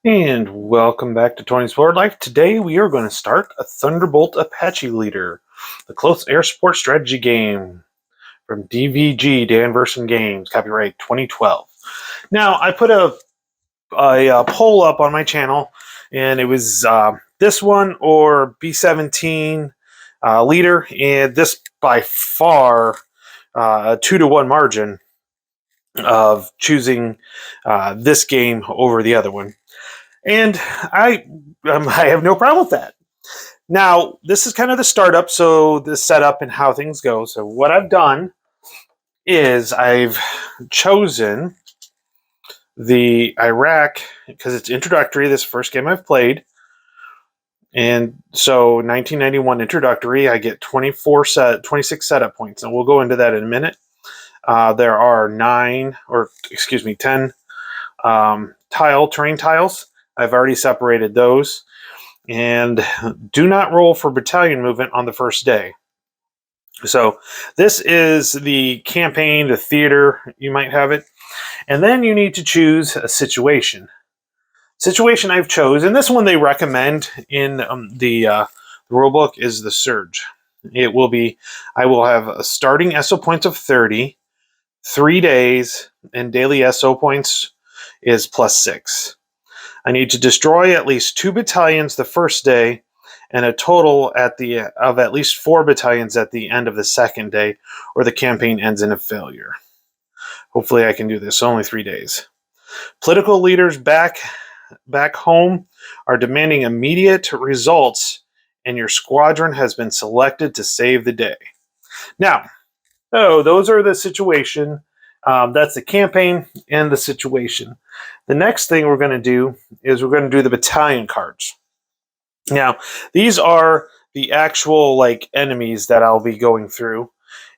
And welcome back to Tony's Forward Life. Today we are going to start a Thunderbolt Apache leader, the close air support strategy game from DVG, Dan Verson Games, copyright 2012. Now, I put a poll up on my channel, and it was this one or B-17 leader, and this by far a 2-to-1 margin of choosing this game over the other one. And I have no problem with that. Now, this is kind of the startup, so the setup and how things go. So what I've done is I've chosen the Iraq, because it's introductory, this first game I've played. And so 1991 introductory, I get 26 setup points, and we'll go into that in a minute. There are 10 terrain tiles. I've already separated those. And do not roll for battalion movement on the first day. So this is the campaign, the theater, you might have it. And then you need to choose a situation. Situation I've chosen, this one they recommend in the rulebook, is the Surge. It will be, I will have a starting SO points of 30, 3 days, and daily SO points is +6. I need to destroy at least 2 battalions the first day, and a total of at least 4 battalions at the end of the second day, or the campaign ends in a failure. Hopefully I can do this. Only 3 days. Political leaders back home are demanding immediate results, and your squadron has been selected to save the day. Now, those are the situation. That's the campaign and the situation. The next thing we're going to do is we're going to do the battalion cards. Now, these are the actual enemies that I'll be going through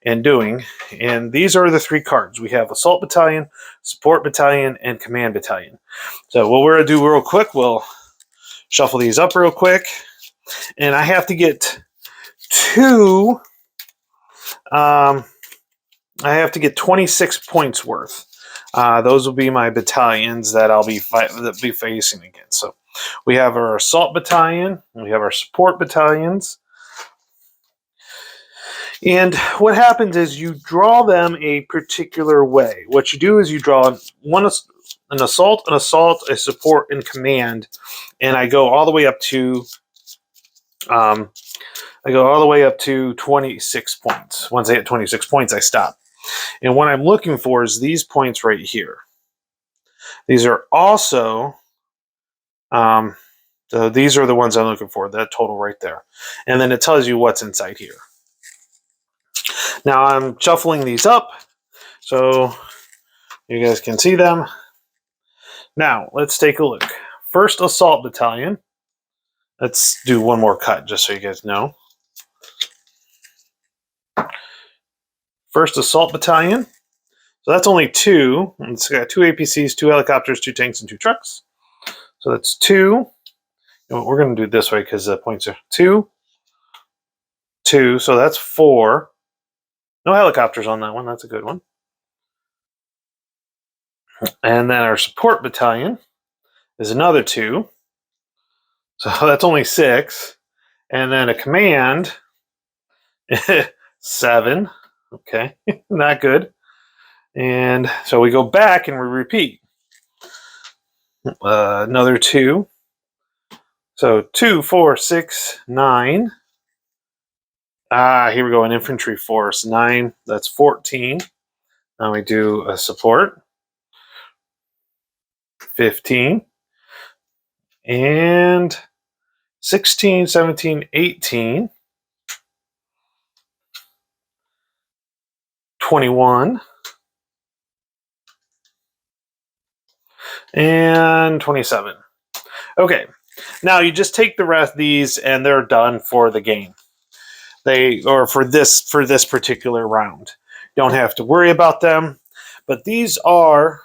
and doing. And these are the 3 cards. We have Assault Battalion, Support Battalion, and Command Battalion. So what we're going to do real quick, we'll shuffle these up real quick. And I have to get 2... I have to get 26 points worth. Those will be my battalions that I'll be facing against. So we have our Assault Battalion, we have our Support Battalions. And what happens is you draw them a particular way. What you do is you draw an assault, a support, and command. And I go all the way up to 26 points. Once I hit 26 points, I stop. And what I'm looking for is these points right here. These are also, so these are the ones I'm looking for, that total right there. And then it tells you what's inside here. Now I'm shuffling these up so you guys can see them. Now let's take a look. First Assault Battalion. Let's do one more cut just so you guys know. First Assault Battalion. So that's only 2. It's got 2 APCs, 2 helicopters, 2 tanks, and 2 trucks. So that's 2. And we're going to do it this way because the points are 2, 2. So that's 4. No helicopters on that one. That's a good one. And then our Support Battalion is another 2. So that's only 6. And then a Command, 7. Okay, not good. And so we go back and we repeat. Another 2. So 2, 4, 6, 9. Here we go, an infantry force. 9, that's 14. Now we do a support. 15. And 16, 17, 18. 21, and 27. Okay, now you just take the rest of these and they're done for the game. For this particular round. Don't have to worry about them. But these are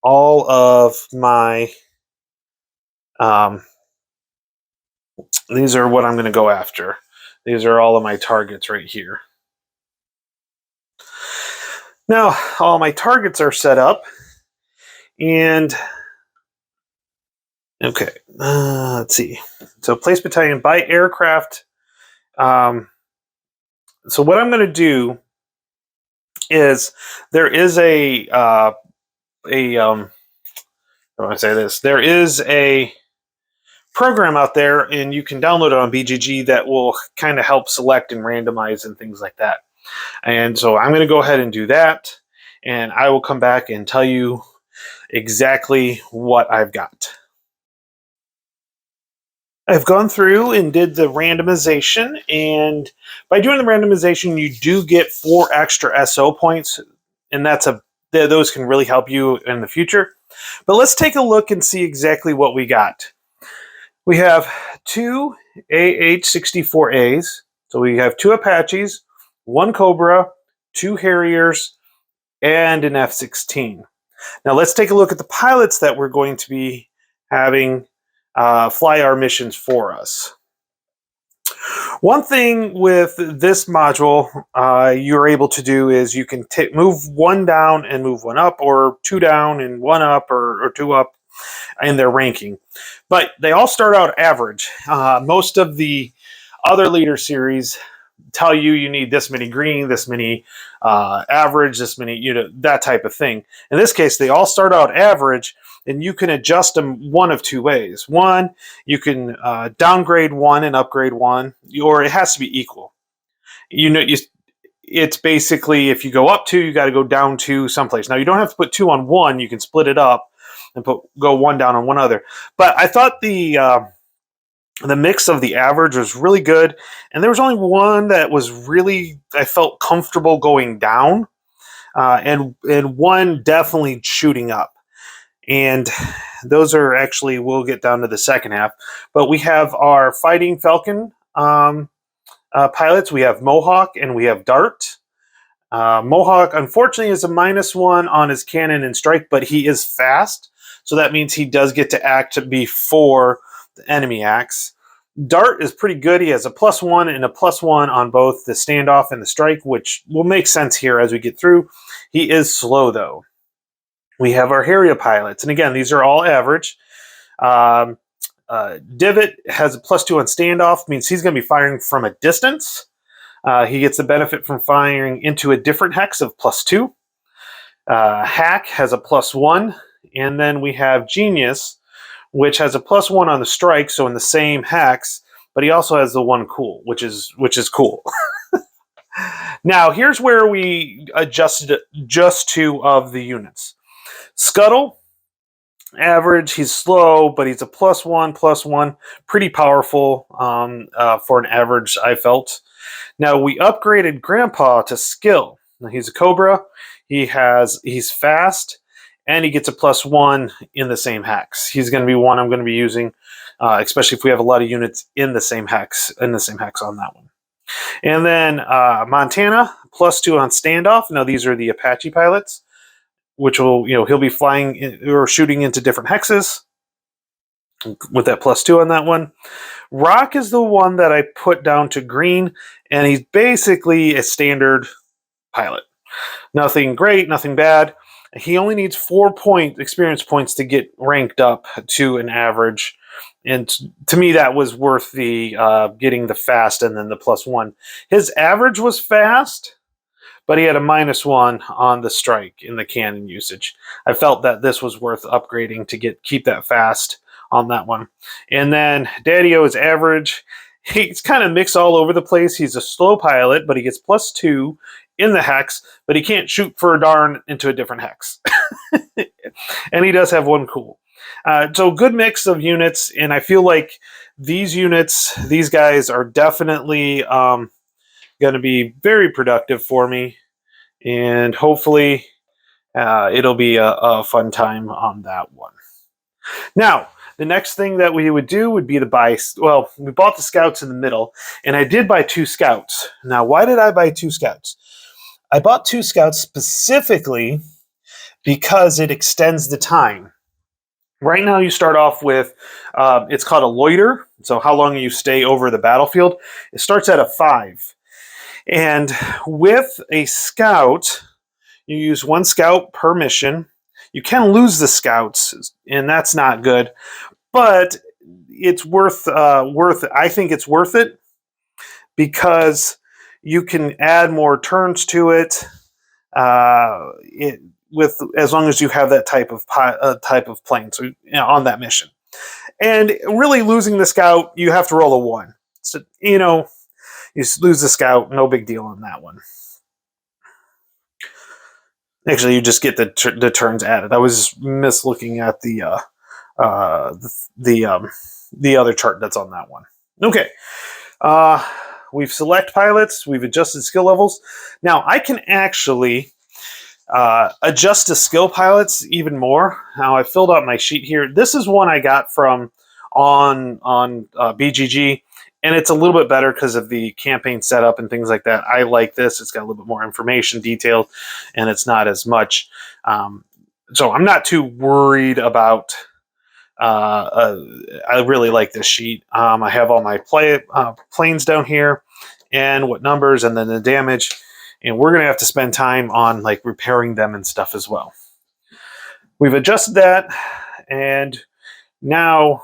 all of my these are what I'm going to go after. These are all of my targets right here. Now, all my targets are set up. And, okay, let's see. So, place battalion by aircraft. So, what I'm going to do is there is how do I say this? There is a program out there, and you can download it on BGG that will kind of help select and randomize and things like that. And so I'm going to go ahead and do that, and I will come back and tell you exactly what I've got. I've gone through and did the randomization, and by doing the randomization, you do get 4 extra SO points, and those can really help you in the future. But let's take a look and see exactly what we got. We have 2 AH-64As, so we have 2 Apaches, 1 Cobra, 2 Harriers, and an F-16. Now let's take a look at the pilots that we're going to be having fly our missions for us. One thing with this module you're able to do is you can move 1 down and move 1 up, or 2 down and 1 up, or 2 up in their ranking. But they all start out average. Most of the other leader series tell you need this many green, this many average, this many, that type of thing. In this case, they all start out average, and you can adjust them one of 2 ways. One, you can downgrade 1 and upgrade 1, or it has to be equal. It's basically, if you go up 2, you got to go down 2 someplace. Now, you don't have to put 2 on 1. You can split it up and go 1 down on 1 other. But I thought the mix of the average was really good, and there was only 1 that was really, I felt comfortable going down, and 1 definitely shooting up. And those are actually, we'll get down to the second half. But we have our Fighting Falcon pilots. We have Mohawk and we have Dart. Mohawk, unfortunately, is a -1 on his cannon and strike, but he is fast. So that means he does get to act before the enemy acts. Dart is pretty good. He has a +1 and a +1 on both the standoff and the strike, which will make sense here as we get through. He is slow, though. We have our Harrier pilots. And again, these are all average. Divot has a +2 on standoff, means he's going to be firing from a distance. He gets the benefit from firing into a different hex of +2. Hack has a +1. And then we have Genius, which has a +1 on the strike, so in the same hex, but he also has the 1 cool, which is cool. Now, here's where we adjusted just 2 of the units. Scuttle, average, he's slow, but he's a +1, pretty powerful for an average, I felt. Now, we upgraded Grandpa to skill. Now, he's a Cobra, he's fast, and he gets a +1 in the same hex. He's going to be one I'm going to be using, especially if we have a lot of units in the same hex on that one. And then Montana, +2 on standoff. Now these are the Apache pilots, which will, he'll be flying or shooting into different hexes with that +2 on that one. Rock is the one that I put down to green, and he's basically a standard pilot. Nothing great, nothing bad. He only needs 4 experience points to get ranked up to an average. And to me, that was worth the getting the fast and then the +1. His average was fast, but he had a -1 on the strike in the cannon usage. I felt that this was worth upgrading to keep that fast on that one. And then Daddy-O is average. He's kind of mixed all over the place. He's a slow pilot, but he gets +2 in the hex, but he can't shoot for a darn into a different hex. And he does have 1 cool. So good mix of units, and I feel like these guys are definitely going to be very productive for me. and hopefully it'll be a fun time on that one. Now, the next thing that we would do would be to buy, well, we bought the scouts in the middle, and I did buy 2 scouts. Now, why did I buy 2 scouts? I bought 2 scouts specifically because it extends the time. Right now, you start off with, it's called a loiter, so how long you stay over the battlefield. It starts at a 5. And with a scout, you use 1 scout per mission. You can lose the scouts, and that's not good. But it's I think it's worth it because you can add more turns to it. With as long as you have that type of plane, so on that mission. And really, losing the scout, you have to roll a 1. So you lose the scout, no big deal on that one. Actually, you just get the turns added. I was mislooking at the other chart that's on that one. Okay. We've select pilots. We've adjusted skill levels. Now I can actually adjust the skill pilots even more. Now I filled out my sheet here. This is one I got from on BGG, and it's a little bit better because of the campaign setup and things like that. I like this. It's got a little bit more information, detailed, and it's not as much. So I'm not too worried about. I really like this sheet. I have all my planes down here, and what numbers, and then the damage. And we're going to have to spend time on like repairing them and stuff as well. We've adjusted that, and now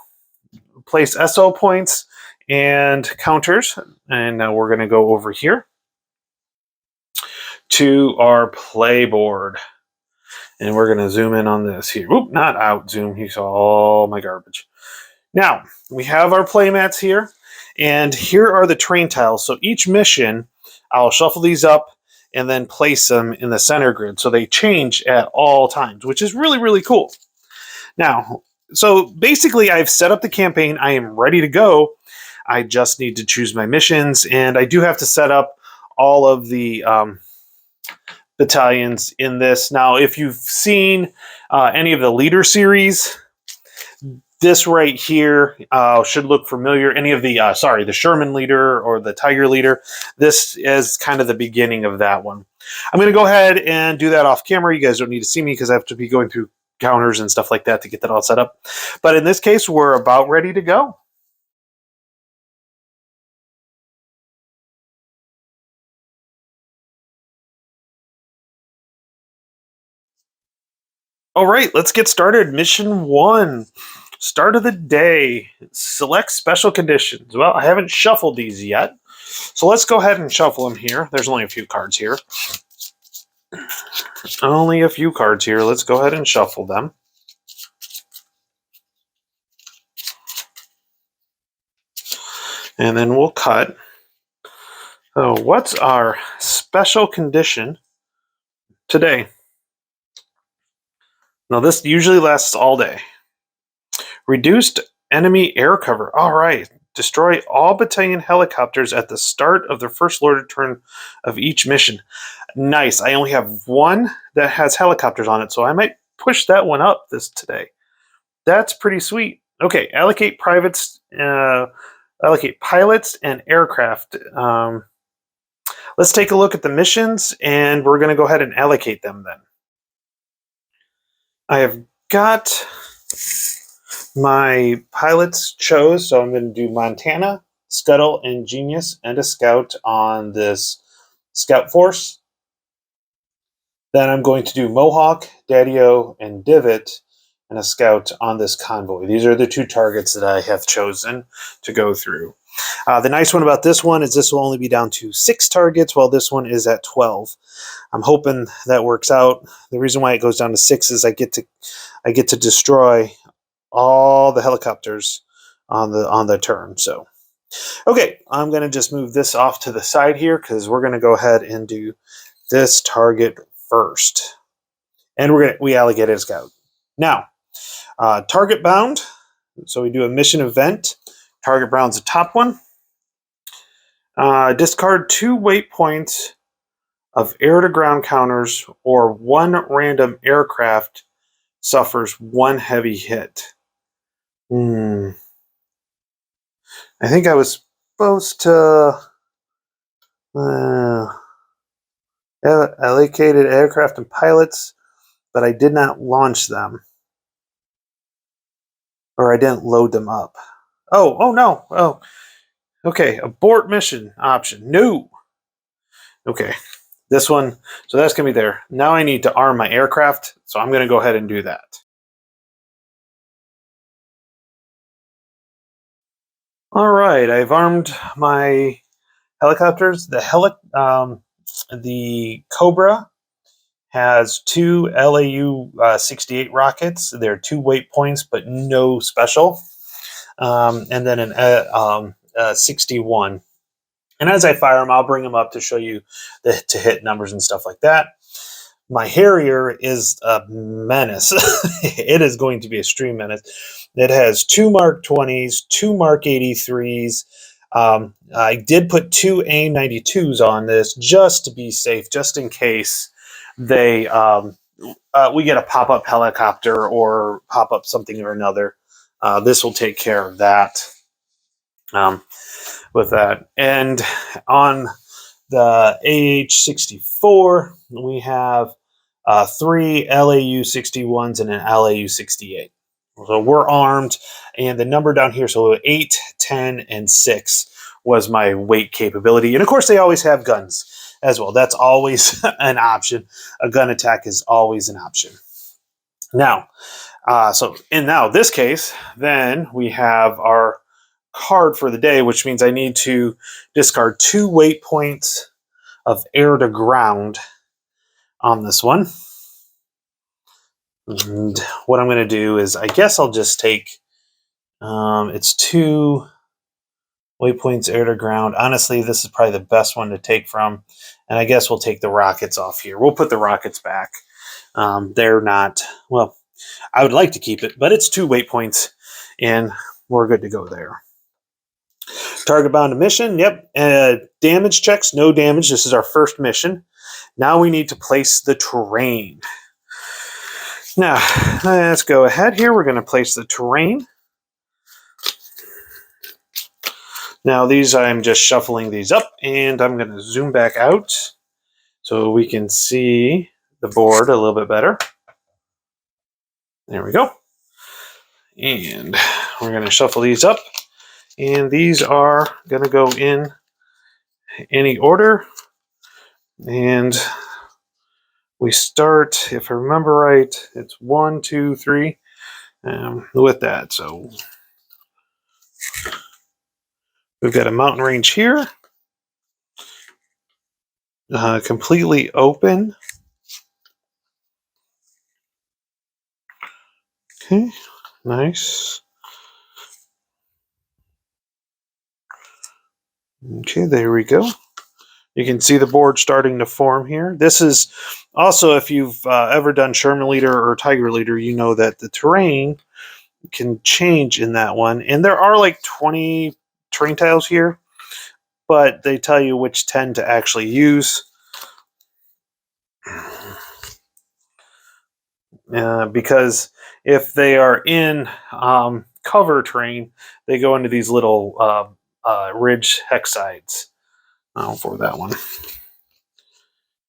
place SO points and counters. And now we're going to go over here to our play board. And we're going to zoom in on this here. Oop, not out zoom. You saw all my garbage. Now, we have our play mats here, and here are the terrain tiles. So each mission, I'll shuffle these up and then place them in the center grid. So they change at all times, which is really, really cool. Now, so basically I've set up the campaign. I am ready to go. I just need to choose my missions, and I do have to set up all of the battalions in this. Now, if you've seen any of the leader series, this right here should look familiar. Any of the, the Sherman leader or the Tiger leader, this is kind of the beginning of that one. I'm going to go ahead and do that off camera. You guys don't need to see me because I have to be going through counters and stuff like that to get that all set up. But in this case, we're about ready to go. All right, let's get started. Mission 1. Start of the day. Select special conditions. Well, I haven't shuffled these yet. So let's go ahead and shuffle them here. There's only a few cards here. Only a few cards here. Let's go ahead and shuffle them. And then we'll cut. So what's our special condition today? Now this usually lasts all day. Reduced enemy air cover. All right. Destroy all battalion helicopters at the start of the first loiter turn of each mission. Nice. I only have one that has helicopters on it, so I might push that one up today. That's pretty sweet. Okay, allocate pilots and aircraft. Let's take a look at the missions, and we're going to go ahead and allocate them then. I have got my pilots chose, so I'm going to do Montana, Scuttle, and Genius, and a Scout on this Scout Force. Then I'm going to do Mohawk, Daddy-O, and Divot, and a Scout on this Convoy. These are the 2 targets that I have chosen to go through. The nice one about this one is this will only be down to 6 targets, while this one is at 12. I'm hoping that works out. The reason why it goes down to 6 is I get to destroy all the helicopters on the turn. So, okay, I'm going to just move this off to the side here because we're going to go ahead and do this target first, and we allocate a Scout. Now, target bound. So we do a mission event. Target bound's the top one. Discard 2 weight points of air-to-ground counters or one random aircraft suffers one heavy hit. I think I was supposed to allocated aircraft and pilots, but I did not launch them. Or I didn't load them up. Oh no. Oh, okay. Abort mission option. No. Okay. This one, so that's going to be there. Now I need to arm my aircraft, so I'm going to go ahead and do that. All right, I've armed my helicopters. The Cobra has two LAU 68 rockets. They're 2 weight points, but no special. And then an 61. And as I fire them, I'll bring them up to show you to hit numbers and stuff like that. My Harrier is a menace. It is going to be a extreme menace. It has 2 Mark 20s, 2 Mark 83s. I did put 2 AIM-92s on this just to be safe, just in case they we get a pop-up helicopter or pop-up something or another. This will take care of that. With that, and on the AH-64, we have 3 LAU 61s and an LAU 68. So we're armed, and the number down here, so 8, 10, and 6 was my weight capability. And of course, they always have guns as well. That's always an option. A gun attack is always an option. Now, so in now this case, then we have our card for the day, which means I need to discard 2 weight points of air to ground on this one. And what I'm going to do is, I guess I'll just take, it's 2 waypoints air to ground. Honestly, this is probably the best one to take from. And I guess we'll take the rockets off here. We'll put the rockets back. They're not, well, I would like to keep it, but it's 2 waypoints, and we're good to go there. Target bound to mission. Yep. Damage checks. No damage. This is our first mission. Now we need to place the terrain. Now, let's go ahead here. We're going to place the terrain. Now these, I'm just shuffling these up, and I'm going to zoom back out so we can see the board a little bit better. There we go. And we're going to shuffle these up, and these are going to go in any order. And we start, if I remember right, it's 1, 2, 3 with that. So we've got a mountain range here, completely open. Okay, nice. Okay, there we go. You can see the board starting to form here. This is also, if you've ever done Sherman Leader or Tiger Leader, you know that the terrain can change in that one. And there are like 20 terrain tiles here, but they tell you which 10 to actually use. Because if they are in cover terrain, they go into these little ridge hex sides for that one.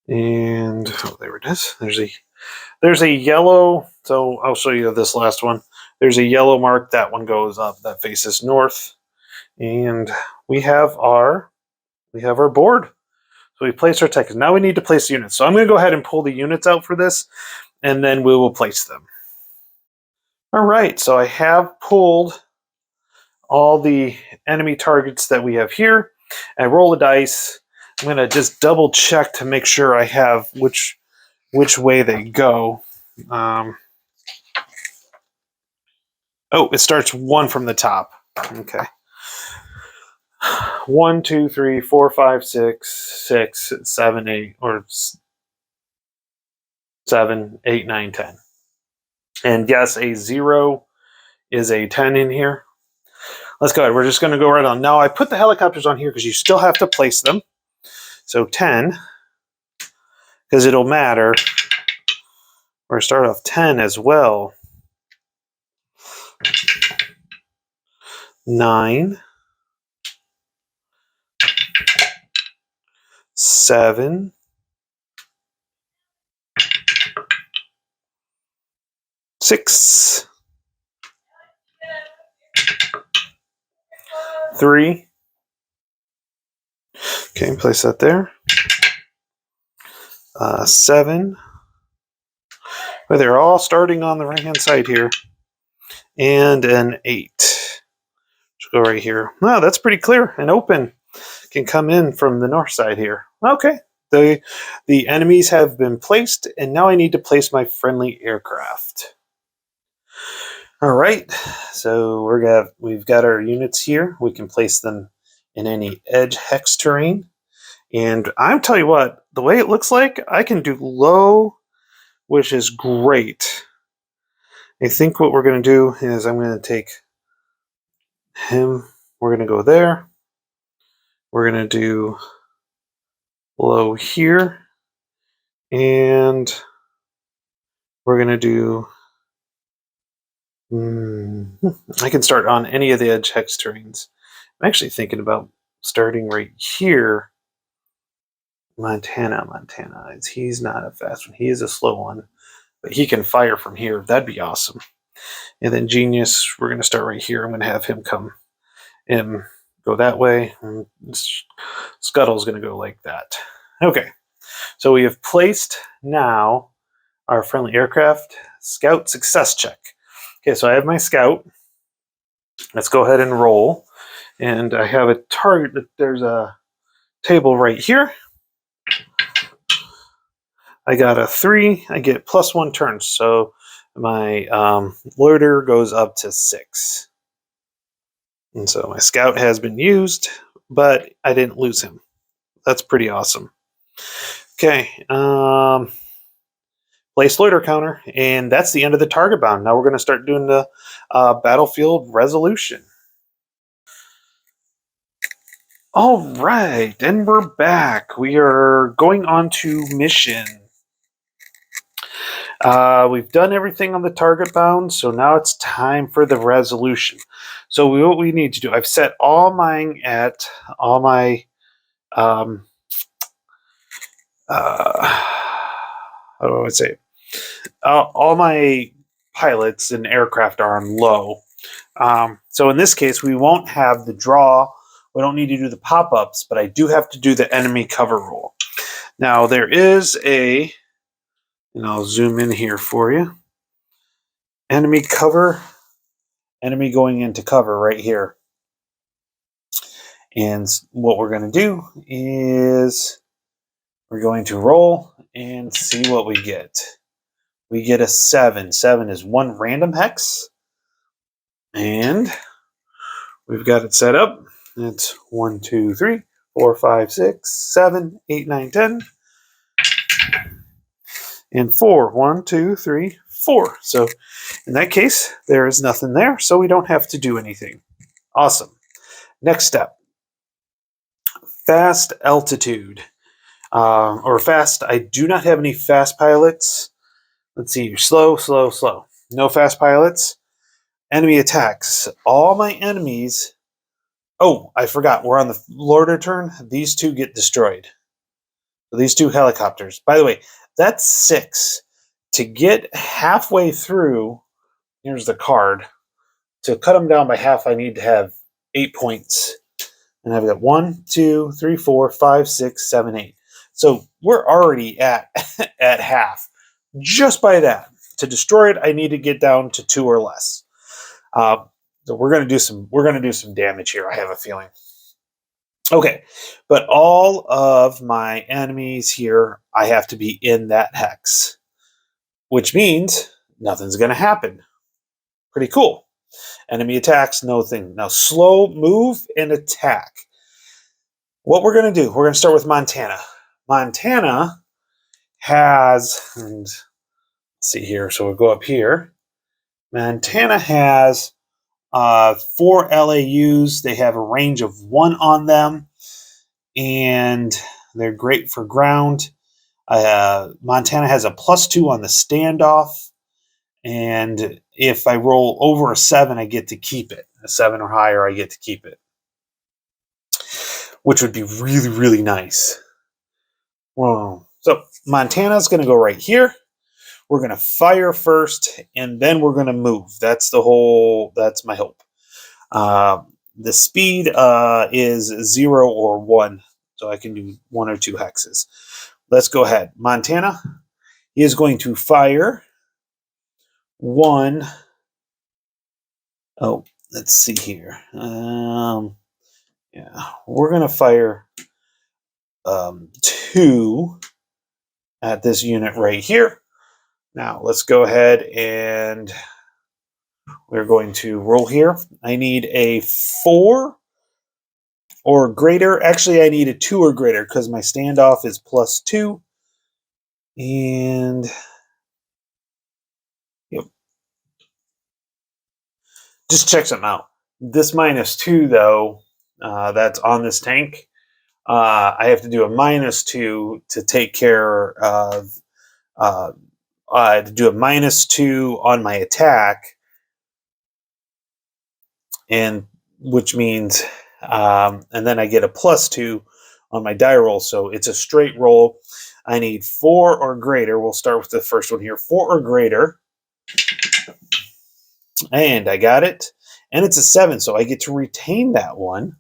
And there it is. There's a yellow. So I'll show you this last one. There's a yellow mark. That one goes up. That faces north. And we have our board. So we placed our tech. Now we need to place units. So I'm going to go ahead and pull the units out for this, and then we will place them. All right. So I have pulled all the enemy targets that we have here. I roll a dice. I'm going to just double check to make sure I have which way they go. Oh, it starts 1 from the top. Okay. 1, 2, 3, 4, 5, 6, 7, 8, or 7, 8, 9, 10. And yes, a 0 is a 10 in here. Let's go ahead. We're just going to go right on. Now, I put the helicopters on here because you still have to place them. So 10, because it'll matter. We're going to start off 10 as well. 9, 7, 6, 3. Okay, place that there. 7. Well, they're all starting on the right-hand side here. And an 8. Let's go right here. Wow, that's pretty clear and open. Can come in from the north side here. Okay. The enemies have been placed, and now I need to place my friendly aircraft. All right, so we've got our units here. We can place them in any edge hex terrain. And I'm telling you what, the way it looks like, I can do low, which is great. I think what we're going to do is I'm going to take him. We're going to go there. We're going to do low here. And we're going to do... I can start on any of the edge hex terrains. I'm actually thinking about starting right here. Montana. He's not a fast one. He is a slow one. But he can fire from here. That'd be awesome. And then Genius, we're going to start right here. I'm going to have him come and go that way. And Scuttle's going to go like that. Okay. So we have placed now our friendly aircraft. Scout success check. Okay, so I have my scout. Let's go ahead and roll. And I have a target. There's a table right here. I got a 3. I get +1 turns. So my loiter goes up to 6. And so my scout has been used, but I didn't lose him. That's pretty awesome. Okay. Place loiter counter, and that's the end of the target bound. Now we're going to start doing the battlefield resolution. All right, and we're back. We are going on to mission. We've done everything on the target bound, so now it's time for the resolution. So what we need to do, I've set all mine at all my how do I say it? All my pilots and aircraft are on low. So in this case, we won't have the draw. We don't need to do the pop-ups, but I do have to do the enemy cover roll. Now there is a, and I'll zoom in here for you. Enemy cover, enemy going into cover right here. And what we're going to do is we're going to roll and see what we get. We get a 7. 7 is 1 random hex. And we've got it set up. It's 1, 2, 3, 4, 5, 6, 7, 8, 9, 10. And 4. 1, 2, 3, 4. So in that case, there is nothing there, so we don't have to do anything. Awesome. Next step. Fast altitude. Or fast. I do not have any fast pilots. Let's see. Slow, slow, slow. No fast pilots. Enemy attacks. All my enemies... Oh, I forgot. We're on the loiter turn. These 2 get destroyed. So these 2 helicopters. By the way, that's 6. To get halfway through, here's the card. To cut them down by half, I need to have 8 points. And I've got 1, 2, 3, 4, 5, 6, 7, 8. So we're already at half. Just by that. To destroy it, I need to get down to 2 or less. So we're going to do some damage here, I have a feeling. Okay, but all of my enemies here, I have to be in that hex, which means nothing's going to happen. Pretty cool. Enemy attacks, no thing. Now slow move and attack. What we're going to do, we're going to start with Montana. Montana has, and let's see here, so we'll go up here. Montana has 4 LAUs. They have a range of 1 on them, and they're great for ground. Montana has a +2 on the standoff, and if I roll over a 7, I get to keep it. A 7 or higher, I get to keep it, which would be really, really nice. Well, so Montana's going to go right here. We're going to fire first, and then we're going to move. That's my hope. The speed is 0 or 1, so I can do 1 or 2 hexes. Let's go ahead. Montana is going to fire 1. Oh, let's see here. Yeah, we're going to fire 2 at this unit right here. Now, let's go ahead and we're going to roll here. I need a 4 or greater. Actually, I need a 2 or greater because my standoff is +2. And yep. Just check something out. This -2, though, that's on this tank, I have to do a -2 to take care of, to do a -2 on my attack, and which means, and then I get a +2 on my die roll, so it's a straight roll. I need 4 or greater. We'll start with the first one here. 4 or greater. And I got it. And it's a 7, so I get to retain that one,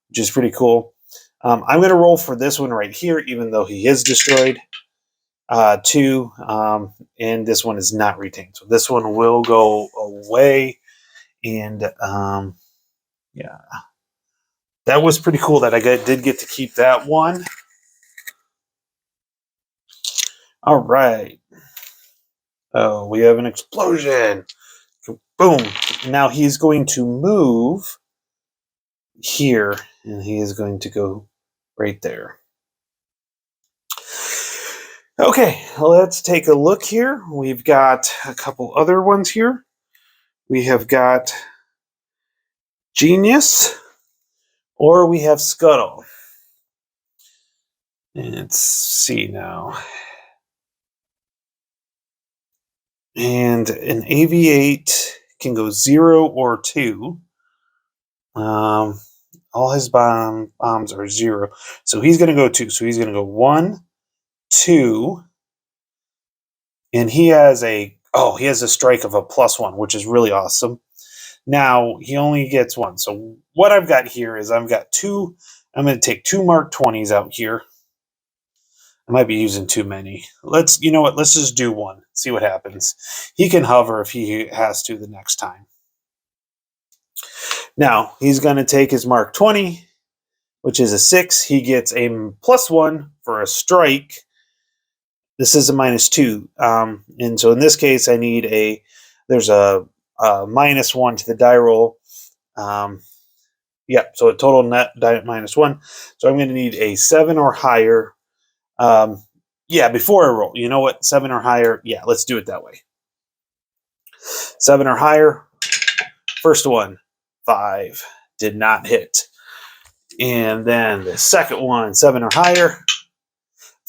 which is pretty cool. I'm going to roll for this one right here, even though he is destroyed. 2, and this one is not retained. So this one will go away. And yeah, that was pretty cool that I did get to keep that one. All right. Oh, we have an explosion. Boom. Now he's going to move here, and he is going to go right there. Okay, let's take a look here. We've got a couple other ones here. We have got Genius, or we have Scuttle. Let's see now. And an AV8 can go 0 or 2. All his bombs are 0. So he's going to go 2. So he's going to go 1, 2. And he has a strike of a +1, which is really awesome. Now he only gets 1. So what I've got here is I've got 2. I'm going to take 2 Mark 20s out here. I might be using too many. You know what? Let's just do 1. See what happens. He can hover if he has to the next time. Now he's going to take his Mark 20, which is a 6. He gets a +1 for a strike. This is a -2, and so in this case, I need there's a -1 to the die roll. Yeah, so a total net die -1. So I'm going to need a 7 or higher. Yeah, before I roll, you know what? 7 or higher. Yeah, let's do it that way. 7 or higher. First one, 5, did not hit. And then the second one, 7 or higher,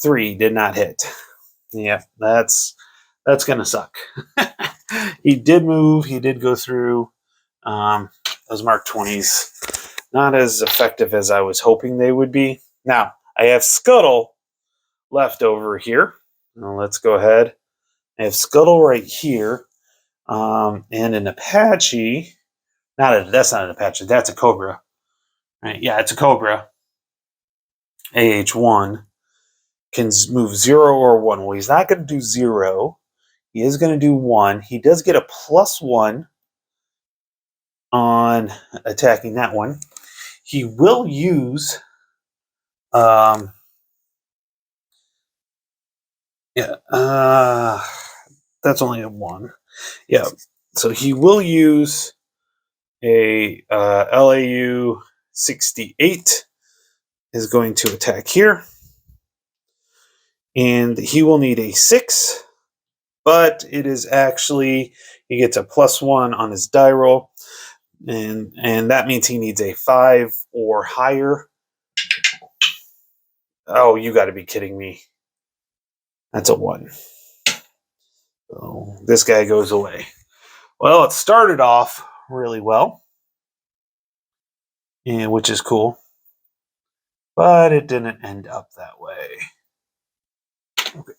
3, did not hit. Yeah, that's gonna suck. He did move. He did go through. Those Mark 20s, not as effective as I was hoping they would be. Now I have Scuttle left over here. Now let's go ahead. I have Scuttle right here, and an Apache. That's not an Apache. That's a Cobra. Right? Yeah, it's a Cobra. AH1 can move 0 or 1. Well, he's not going to do 0. He is going to do 1. He does get a +1 on attacking that one. He will use that's only a 1. Yeah, so he will use a LAU 68 is going to attack here, and he will need a 6, but it is actually, he gets a +1 on his die roll, and that means he needs a 5 or higher. Oh, you got to be kidding me. That's a 1. So this guy goes away. Well, it started off really well, and which is cool, but it didn't end up that way. Okay.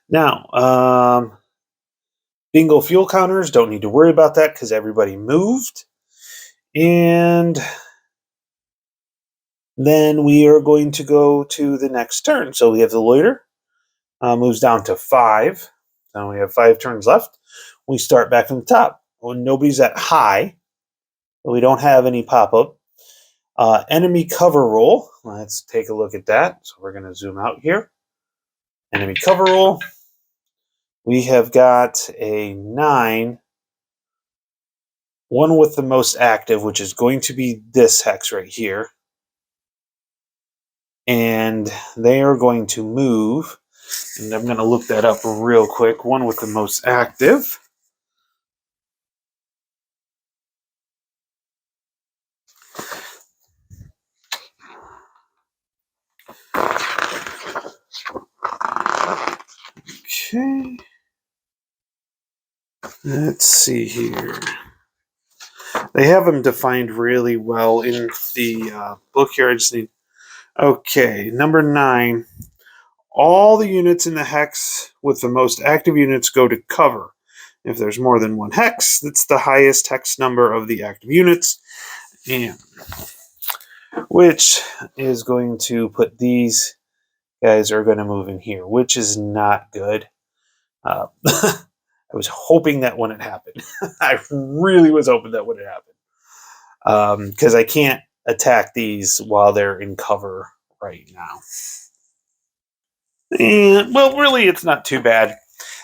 Now, bingo fuel counters, don't need to worry about that because everybody moved. And then we are going to go to the next turn. So we have the loiter, moves down to 5. Now we have 5 turns left. We start back from the top. When nobody's at high, we don't have any pop-up. Enemy cover roll. Let's take a look at that. So we're going to zoom out here. Enemy cover roll. We have got a 9. One with the most active, which is going to be this hex right here. And they are going to move. And I'm going to look that up real quick. One with the most active. Okay. Let's see here. They have them defined really well in the book here. I just need... Okay, number 9. All the units in the hex with the most active units go to cover. If there's more than one hex, that's the highest hex number of the active units. And which is going to put these guys are going to move in here, which is not good. I was hoping that wouldn't happen. I really was hoping that wouldn't happen. Because I can't attack these while they're in cover right now. And, well, really, it's not too bad.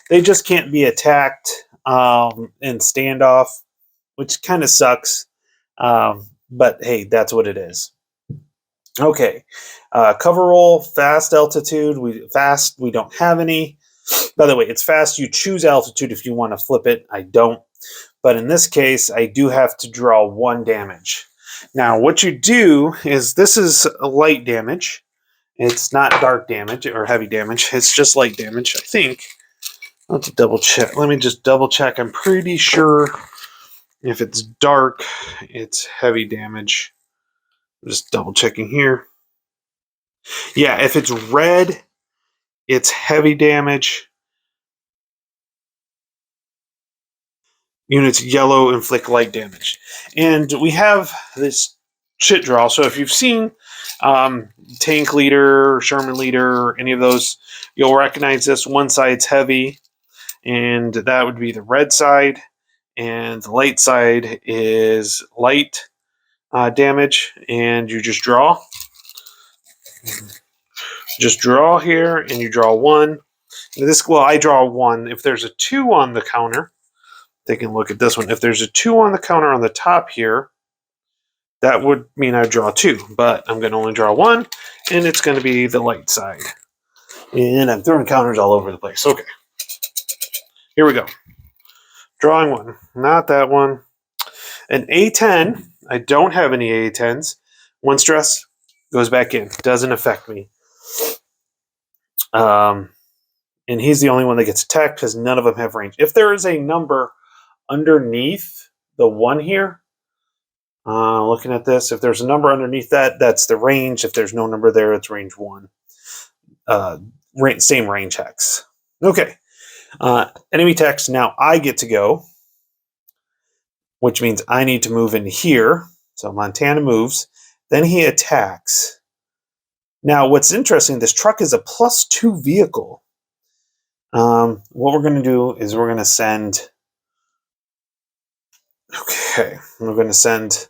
They just can't be attacked in standoff, which kind of sucks. But hey, that's what it is. Okay, cover roll, fast altitude. We don't have any. By the way, it's fast. You choose altitude if you want to flip it. I don't. But in this case, I do have to draw 1 damage. Now, what you do is this is light damage. It's not dark damage or heavy damage. It's just light damage, I think. I'll have to double check. Let me just double check. I'm pretty sure if it's dark, it's heavy damage. I'm just double checking here. Yeah, if it's red, it's heavy damage. Units yellow inflict light damage. And we have this chit draw. So if you've seen Tank Leader, Sherman Leader, any of those, you'll recognize this. One side's heavy, and that would be the red side. And the light side is light damage, and you just draw. Just draw here, and you draw 1. I draw 1. If there's a 2 on the counter, take a look at this one. If there's a 2 on the counter on the top here, that would mean I draw 2. But I'm going to only draw 1, and it's going to be the light side. And I'm throwing counters all over the place. Okay. Here we go. Drawing 1. Not that one. An A10. I don't have any A10s. 1 stress goes back in. Doesn't affect me. And he's the only one that gets attacked because none of them have range. If there is a number underneath the 1 here, looking at this, if there's a number underneath that, that's the range. If there's no number there, it's range 1. Same range hex. Okay. Enemy text. Now I get to go, which means I need to move in here. So Montana moves. Then he attacks. Now, what's interesting, this truck is a +2 vehicle. What we're going to do is we're going to send... Okay, we're going to send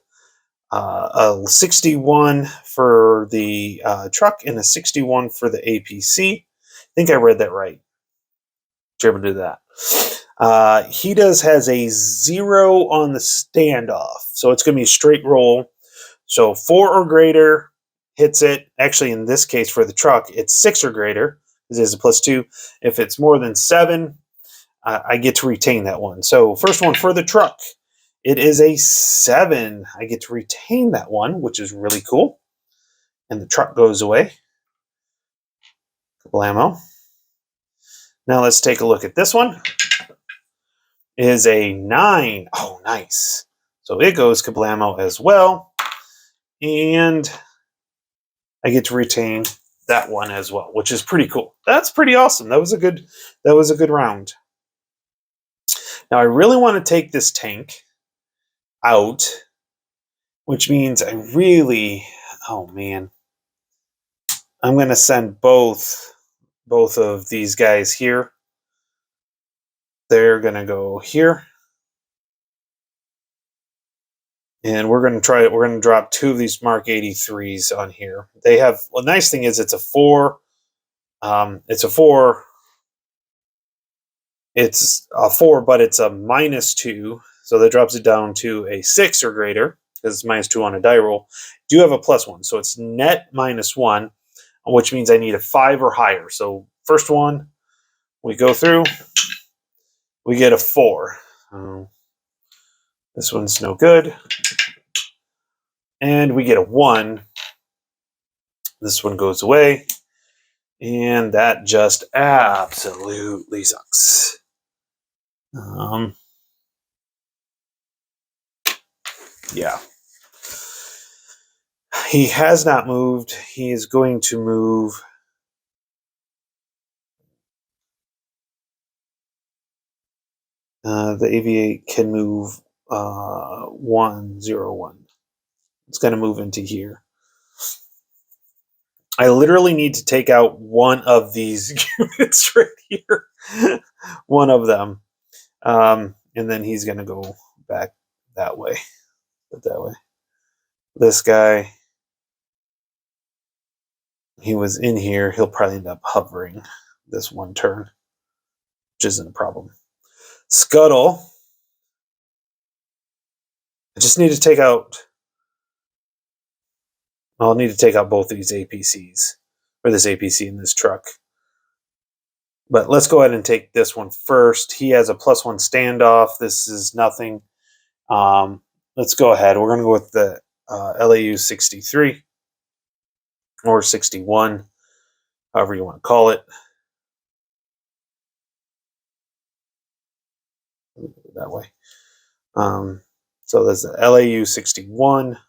a 61 for the truck and a 61 for the APC. I think I read that right. Able to do that. He has a 0 on the standoff, so it's going to be a straight roll. So 4 or greater hits it. Actually, in this case for the truck, it's 6 or greater. This is a +2. If it's more than 7, I get to retain that one. So first one for the truck, it is a 7. I get to retain that one, which is really cool. And the truck goes away. Kablamo. Now let's take a look at this one. It is a 9. Oh, nice. So it goes Kablamo as well. And I get to retain that one as well, which is pretty cool. That's pretty awesome. That was a good round. Now I really want to take this tank out, which means I really, oh man, I'm going to send both of these guys here. They're going to go here. And we're going to drop 2 of these Mark 83s on here. They have, well, the nice thing is it's a 4. It's a 4, but it's a -2. So that drops it down to a 6 or greater, because it's -2 on a die roll. Do have a +1, so it's net -1, which means I need a 5 or higher. So first one, we go through, we get a 4. This one's no good. And we get a 1. This one goes away. And that just absolutely sucks. Yeah. He has not moved. He is going to move. The AV8 can move 1, 0, 1. It's going to move into here. I literally need to take out one of these units right here. One of them. And then he's going to go back that way. That way. This guy, he was in here. He'll probably end up hovering this one turn, which isn't a problem. Scuttle. I just need to take out. I'll need to take out both of these APCs, or this APC in this truck. But let's go ahead and take this one first. He has a +1 standoff. This is nothing. Let's go ahead. We're going to go with the LAU 63 or 61, however you want to call it. That way. So there's the LAU 61.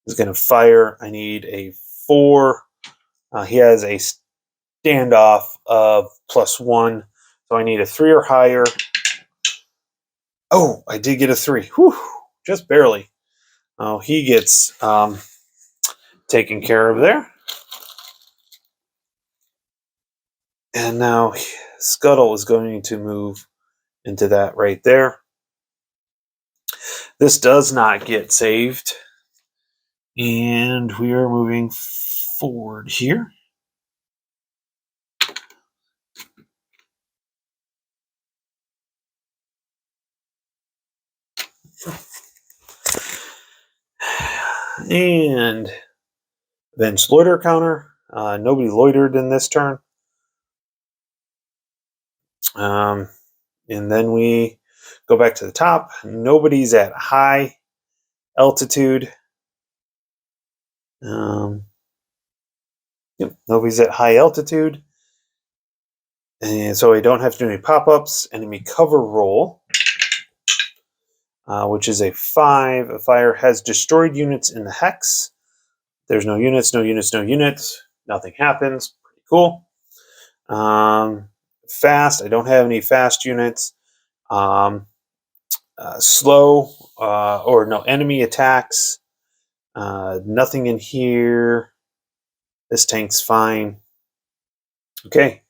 Is going to fire. I need a 4. He has a standoff of +1, so I need a 3 or higher. Oh, I did get a 3. Whew, just barely. Oh, he gets taken care of there. And now Scuttle is going to move into that right there. This does not get saved. And we are moving forward here. And bench loiter counter. Nobody loitered in this turn. And then we go back to the top. Nobody's at high altitude. Nobody's at high altitude. And so I don't have to do any pop-ups. Enemy cover roll, which is a 5. A fire has destroyed units in the hex. There's no units, no units, no units. Nothing happens. Pretty cool. Fast. I don't have any fast units. Slow, or no enemy attacks. Nothing in here. This tank's fine. Okay.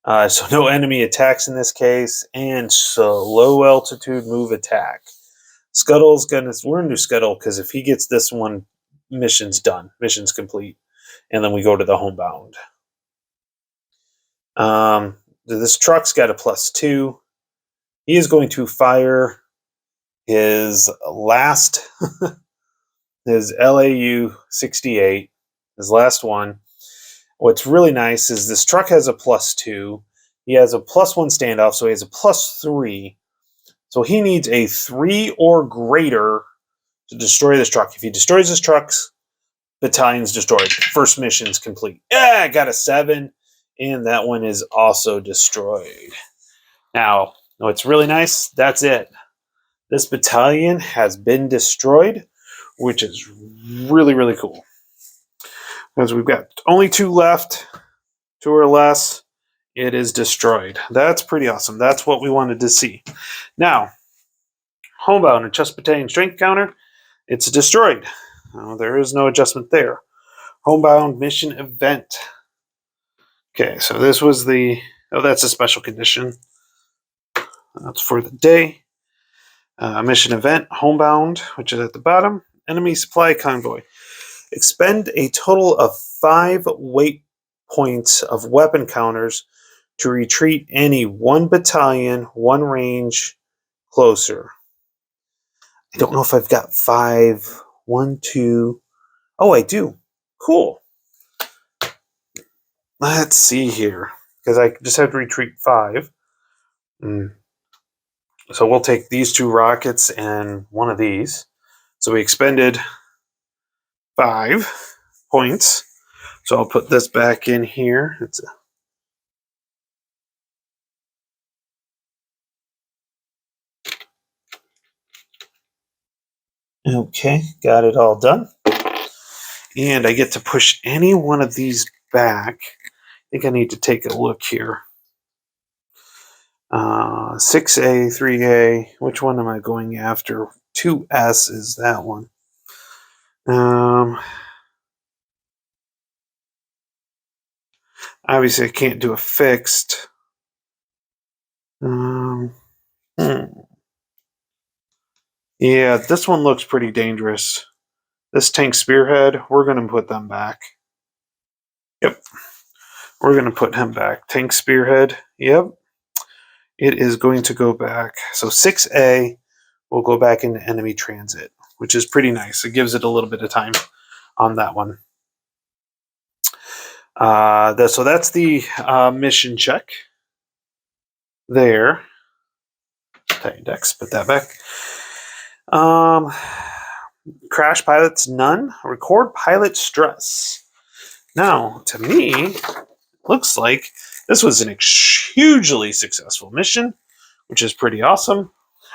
So no enemy attacks in this case, and so low altitude move attack. Scuttle's we're gonna do Scuttle because if he gets this one, mission's done. Mission's complete. And then we go to the homebound. This truck's got a +2. He is going to fire his last, his LAU 68, his last one. What's really nice is this truck has a +2. He has a +1 standoff, so he has a +3. So he needs a 3 or greater to destroy this truck. If he destroys this truck, battalion's destroyed. First mission's complete. Yeah, I got a 7, and that one is also destroyed. Now, what's really nice, that's it. This battalion has been destroyed, which is really, really cool. Because we've got only 2 left, 2 or less. It is destroyed. That's pretty awesome. That's what we wanted to see. Now, homebound and chest battalion strength counter, it's destroyed. There is no adjustment there. Homebound mission event. Okay, so this was the... Oh, that's a special condition. That's for the day. Mission event, homebound, which is at the bottom. Enemy supply convoy. Expend a total of 5 weight points of weapon counters to retreat any 1 battalion, 1 range closer. I don't know if I've got 5. 1, 2. Oh, I do. Cool. Let's see here. Because I just have to retreat 5. So we'll take these 2 rockets and 1 of these. So we expended 5 points. So I'll put this back in here. Okay, got it all done. And I get to push any one of these back. I think I need to take a look here. 6A, 3A. Which one am I going after? 2S is that one. Obviously, I can't do a fixed. Yeah, this one looks pretty dangerous. This tank spearhead, we're going to put them back. Yep. We're going to put him back. Tank spearhead, yep. It is going to go back. So 6A will go back into enemy transit, which is pretty nice. It gives it a little bit of time on that one. So that's the mission check there. Index, put that back. Crash pilots, none. Record pilot stress. Now, to me, looks like this was an hugely successful mission, which is pretty awesome.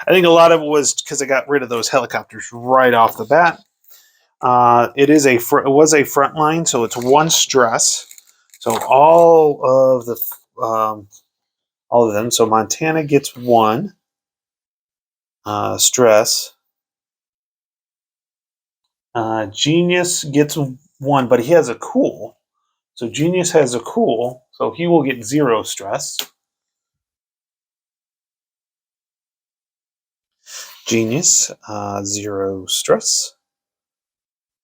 I think a lot of it was because I got rid of those helicopters right off the bat. It was a front line, so it's 1 stress. So all of them. So Montana gets 1 stress. Genius gets 1, but he has a cool. So Genius has a cool, so he will get 0 stress. Genius, 0 stress.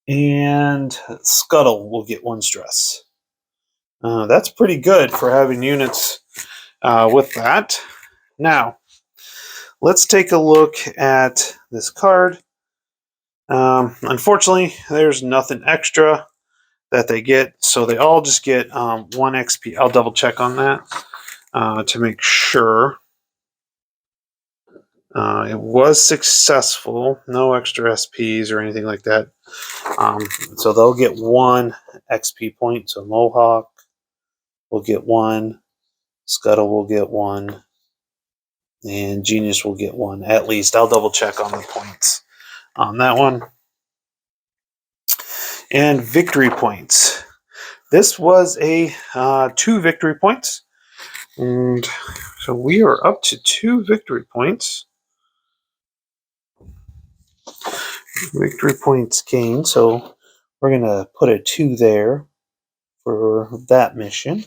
And Scuttle will get 1 stress. That's pretty good for having units with that. Now, let's take a look at this card. Unfortunately, there's nothing extra that they get, so they all just get 1 XP. I'll double check on that to make sure. It was successful. No extra SPs or anything like that. So they'll get 1 XP point. So Mohawk will get 1. Scuttle will get 1. And Genius will get 1. At least. I'll double check on the points on that one. And victory points. This was a 2 victory points. And so we are up to 2 victory points. Victory points gained. So we're going to put a 2 there for that mission.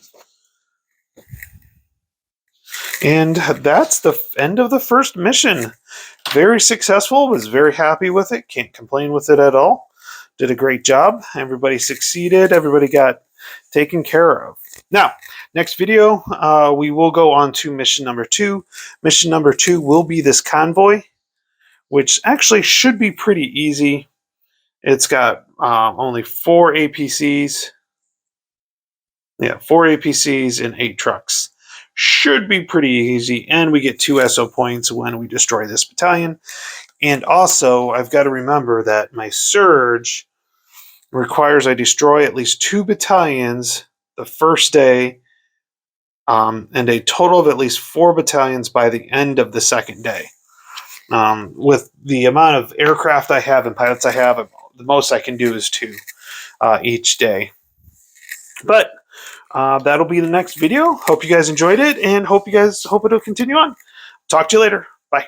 And that's the end of the first mission. Very successful. Was very happy with it. Can't complain with it at all. Did a great job. Everybody succeeded. Everybody got taken care of. Now, next video, we will go on to mission number 2. Mission number 2 will be this convoy, which actually should be pretty easy. It's got only 4 APCs. Yeah, 4 APCs and 8 trucks. Should be pretty easy, and we get 2 SO points when we destroy this battalion. And also, I've got to remember that my surge requires I destroy at least 2 battalions the first day, and a total of at least 4 battalions by the end of the second day. With the amount of aircraft I have and pilots I have, the most I can do is 2 each day. But that'll be the next video. Hope you guys enjoyed it, and hope it'll continue on. Talk to you later. Bye.